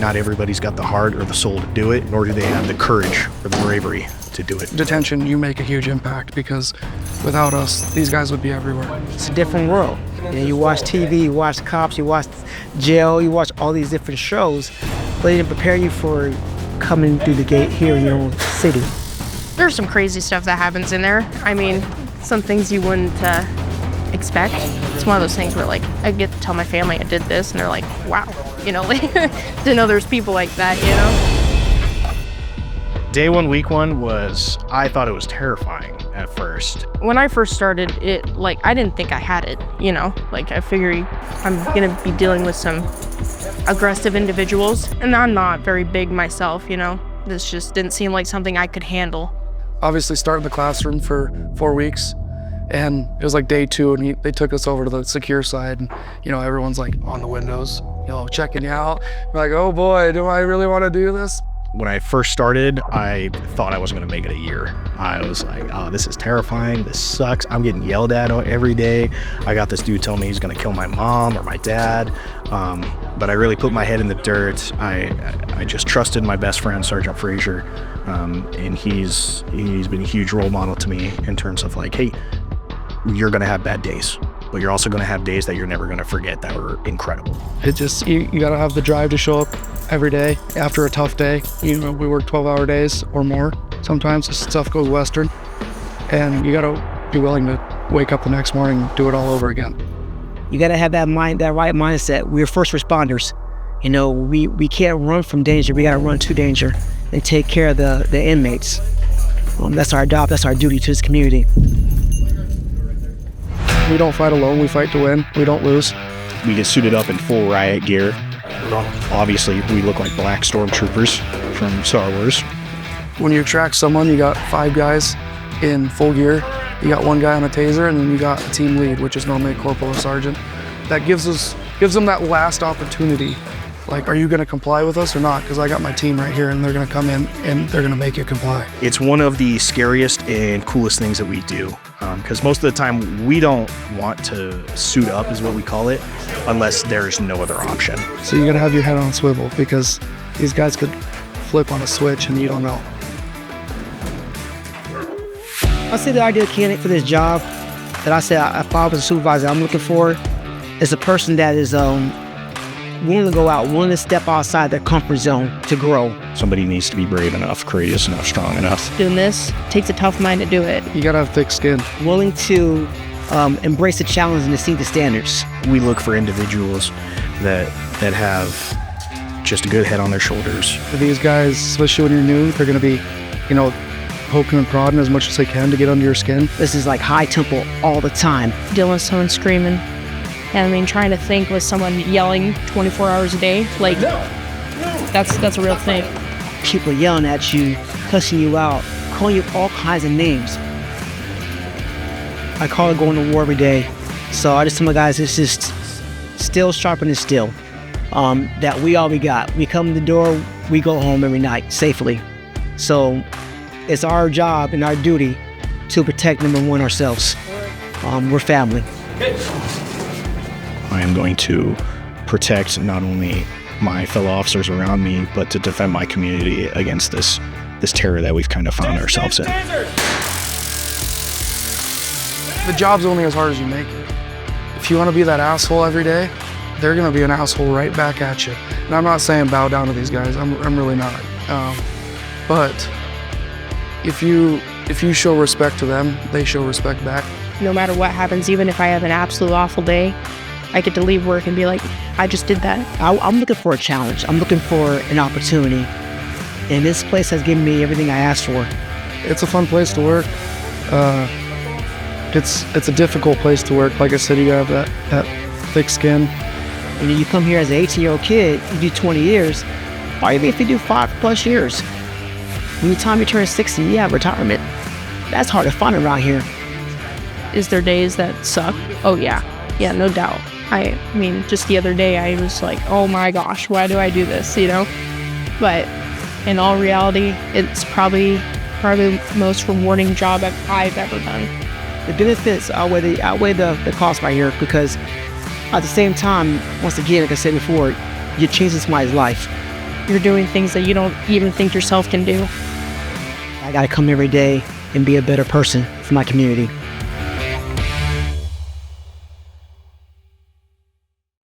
Not everybody's got the heart or the soul to do it, nor do they have the courage or the bravery to do it. Detention, you make a huge impact because without us, these guys would be everywhere. It's a different world. You watch TV, you watch cops, you watch jail, you watch all these different shows, but they didn't prepare you for coming through the gate here in your own city. There's some crazy stuff that happens in there. I mean, some things you wouldn't expect. It's one of those things where, like, I get to tell my family I did this, and they're like, wow, like, to know there's people like that, Day one, week one I thought it was terrifying at first. When I first started, I didn't think I had it, Like, I figured I'm gonna be dealing with some aggressive individuals, and I'm not very big myself, This just didn't seem like something I could handle. Obviously started in the classroom for 4 weeks, and it was like day 2, and they took us over to the secure side, and everyone's like on the windows, checking you out. We're like, oh boy, do I really want to do this? When I first started, I thought I wasn't gonna make it a year. I was like, oh, this is terrifying, this sucks. I'm getting yelled at every day. I got this dude telling me he's gonna kill my mom or my dad. But I really put my head in the dirt. I just trusted my best friend, Sergeant Frazier, and he's been a huge role model to me in terms of like, hey, you're gonna have bad days, but you're also gonna have days that you're never gonna forget that were incredible. It just, you gotta have the drive to show up every day after a tough day. We work 12-hour days or more. Sometimes this stuff goes western, and you gotta be willing to wake up the next morning and do it all over again. You gotta have that right mindset. We're first responders. We can't run from danger. We gotta run to danger and take care of the inmates. That's our job. That's our duty to this community. We don't fight alone. We fight to win. We don't lose. We get suited up in full riot gear. Obviously, we look like black stormtroopers from Star Wars. When you attract someone, you got 5 guys in full gear. You got 1 guy on a taser, and then you got a team lead, which is normally a corporal or sergeant. That gives them that last opportunity. Like, are you going to comply with us or not? Because I got my team right here, and they're going to come in and they're going to make you comply. It's one of the scariest and coolest things that we do, because most of the time we don't want to suit up, is what we call it, unless there's no other option. So you got to have your head on a swivel, because these guys could flip on a switch and you don't know. I'll say the ideal candidate for this job that I said if I was a supervisor I'm looking for is a person that is willing to go out, willing to step outside their comfort zone to grow. Somebody needs to be brave enough, courageous enough, strong enough. Doing this takes a tough mind to do it. You gotta have thick skin. Willing to embrace the challenge and exceed the standards. We look for individuals that have just a good head on their shoulders. For these guys, especially when you're new, they're gonna be, poking and prodding as much as they can to get under your skin. This is like high tempo all the time. Dealing with someone screaming. And trying to think with someone yelling 24 hours a day, like, that's a real thing. People yelling at you, cussing you out, calling you all kinds of names. I call it going to war every day. So I just tell my guys, it's just still sharpening steel. That we all we got. We come in the door, we go home every night safely. So it's our job and our duty to protect, number one, ourselves. We're family. I am going to protect not only my fellow officers around me, but to defend my community against this terror that we've kind of found ourselves in. The job's only as hard as you make it. If you want to be that asshole every day, they're going to be an asshole right back at you. And I'm not saying bow down to these guys. I'm really not. But if you show respect to them, they show respect back. No matter what happens, even if I have an absolute awful day, I get to leave work and be like, I just did that. I'm looking for a challenge. I'm looking for an opportunity. And this place has given me everything I asked for. It's a fun place to work. It's a difficult place to work. Like I said, you have that thick skin. And you come here as an 18-year-old kid, you do 20 years, or even if you do 5+ years. When the time you turn 60, you have retirement. That's hard to find around here. Is there days that suck? Oh yeah, no doubt. I mean, just the other day I was like, oh my gosh, why do I do this, But in all reality, it's probably the most rewarding job I've ever done. The benefits outweigh the cost right here, because at the same time, once again, like I said before, you're changing somebody's life. you're doing things that you don't even think yourself can do. I got to come every day and be a better person for my community.